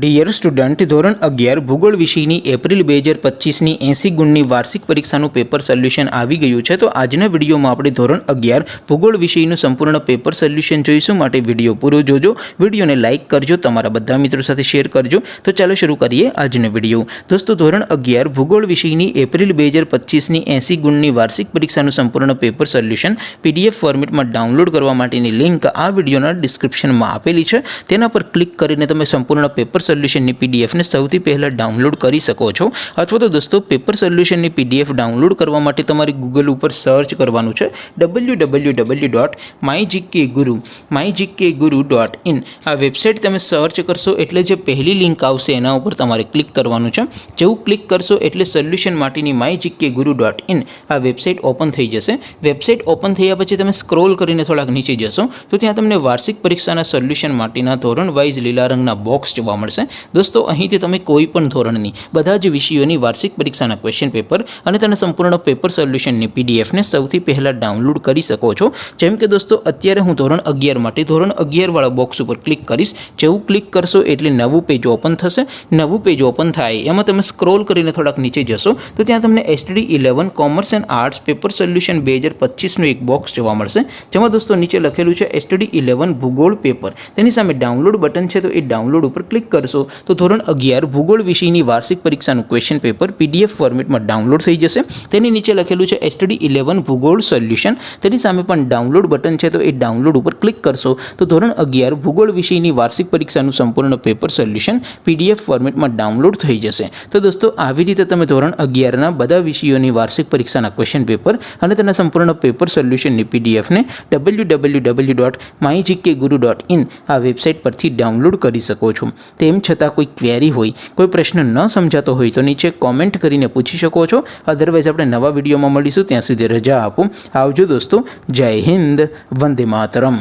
Dear student, ધોરણ 11 ભૂગોળ વિષયની એપ્રિલ 2025ની 80 ગુણની વાર્ષિક પરીક્ષાનું પેપર સોલ્યુશન આવી ગયું છે। તો આજના વિડીયોમાં આપણે ધોરણ 11 ભૂગોળ વિષયનું સંપૂર્ણ પેપર સોલ્યુશન જોઈશું। માટે વિડીયો પૂરો જોજો, વિડીયોને લાઇક કરજો, તમારા બધા મિત્રો સાથે શેર કરજો। તો ચાલો શરૂ કરીએ આજનો વિડીયો। દોસ્તો, ધોરણ 11 ભૂગોળ વિષયની એપ્રિલ 2025ની 80 ગુણની વાર્ષિક પરીક્ષાનું સંપૂર્ણ પેપર સોલ્યુશન PDF ફોર્મેટમાં ડાઉનલોડ કરવા માટેની લિંક આ વિડીયોના ડિસ્ક્રિપ્શનમાં આપેલી છે। તેના પર ક્લિક કરીને તમે સંપૂર્ણ પેપર સોલ્યુશનની PDF ને સૌથી પહેલા ડાઉનલોડ કરી શકો છો। અથવા તો દોસ્તો, પેપર સોલ્યુશનની PDF ડાઉનલોડ કરવા માટે તમારે ગૂગલ ઉપર સર્ચ કરવાનું છે www.mygkguru.in। આ વેબસાઇટ તમે સર્ચ કરશો એટલે જે પહેલી લિંક આવશે એના ઉપર તમારે ક્લિક કરવાનું છે। જેવું ક્લિક કરશો એટલે સોલ્યુશન માટેની mygkguru.in આ વેબસાઇટ ઓપન થઈ જશે। વેબસાઇટ ઓપન થયા પછી તમે સ્ક્રોલ કરીને થોડાક નીચે જશો તો ત્યાં તમને વાર્ષિક પરીક્ષાના સોલ્યુશન માટેના ધોરણ વાઇઝ લીલા રંગના બોક્સ જોવા મળશે। દોસ્તો, અહીંથી તમે કોઈ પણ ધોરણની બધા જ વિષયોની વાર્ષિક પરીક્ષાના ક્વેશ્ચન પેપર અને તેના સંપૂર્ણ પેપર સોલ્યુશનની PDF ને સૌથી પહેલા ડાઉનલોડ કરી શકો છો। જેમ કે દોસ્તો, અત્યારે હું ધોરણ 11 માટે ધોરણ 11 વાળા બોક્સ ઉપર ક્લિક કરીશ। જેવું ક્લિક કરશો એટલે નવું પેજ ઓપન થશે। નવું પેજ ઓપન થાય એમાં તમે સ્ક્રોલ કરીને થોડાક નીચે જશો તો ત્યાં તમને STD11 commerce and arts paper solution 2025નું એક બોક્સ જોવા મળશે। જેમાં દોસ્તો નીચે લખેલું છે STD11 ભૂગોળ પેપર। તેની સામે ડાઉનલોડ બટન છે, તો એ ડાઉનલોડ ઉપર ક્લિક કરશો તો ધોરણ 11 ભૂગોળ વિષયની વાર્ષિક પરીક્ષાનું ક્વેશ્ચન પેપર PDF ફોર્મેટમાં ડાઉનલોડ થઈ જશે। તેની નીચે લખેલું છે STD11 ભૂગોળ સોલ્યુશન। તેની સામે પણ ડાઉનલોડ બટન છે, તો એ ડાઉનલોડ ઉપર ક્લિક કરશો તો ધોરણ 11 ભૂગોળ વિષયની વાર્ષિક પરીક્ષાનું સંપૂર્ણ પેપર સોલ્યુશન PDF ફોર્મેટમાં ડાઉનલોડ થઈ જશે। તો દોસ્તો, આવી રીતે તમે ધોરણ 11ના બધા વિષયોની વાર્ષિક પરીક્ષાના ક્વેશ્ચન પેપર અને તેના સંપૂર્ણ પેપર સોલ્યુશનની PDF ને www.mygkguru.in આ વેબસાઇટ પરથી ડાઉનલોડ કરી શકો છો। તેમ છતાં કોઈ ક્વેરી હોય, કોઈ પ્રશ્ન ન સમજાતો હોય તો નીચે કોમેન્ટ કરીને પૂછી શકો છો। અધરવાઇઝ આપણે નવા વિડીયોમાં મળીશું, ત્યાં સુધી રજા આપો। આવજો દોસ્તો, જય હિન્દ, વંદે માતરમ।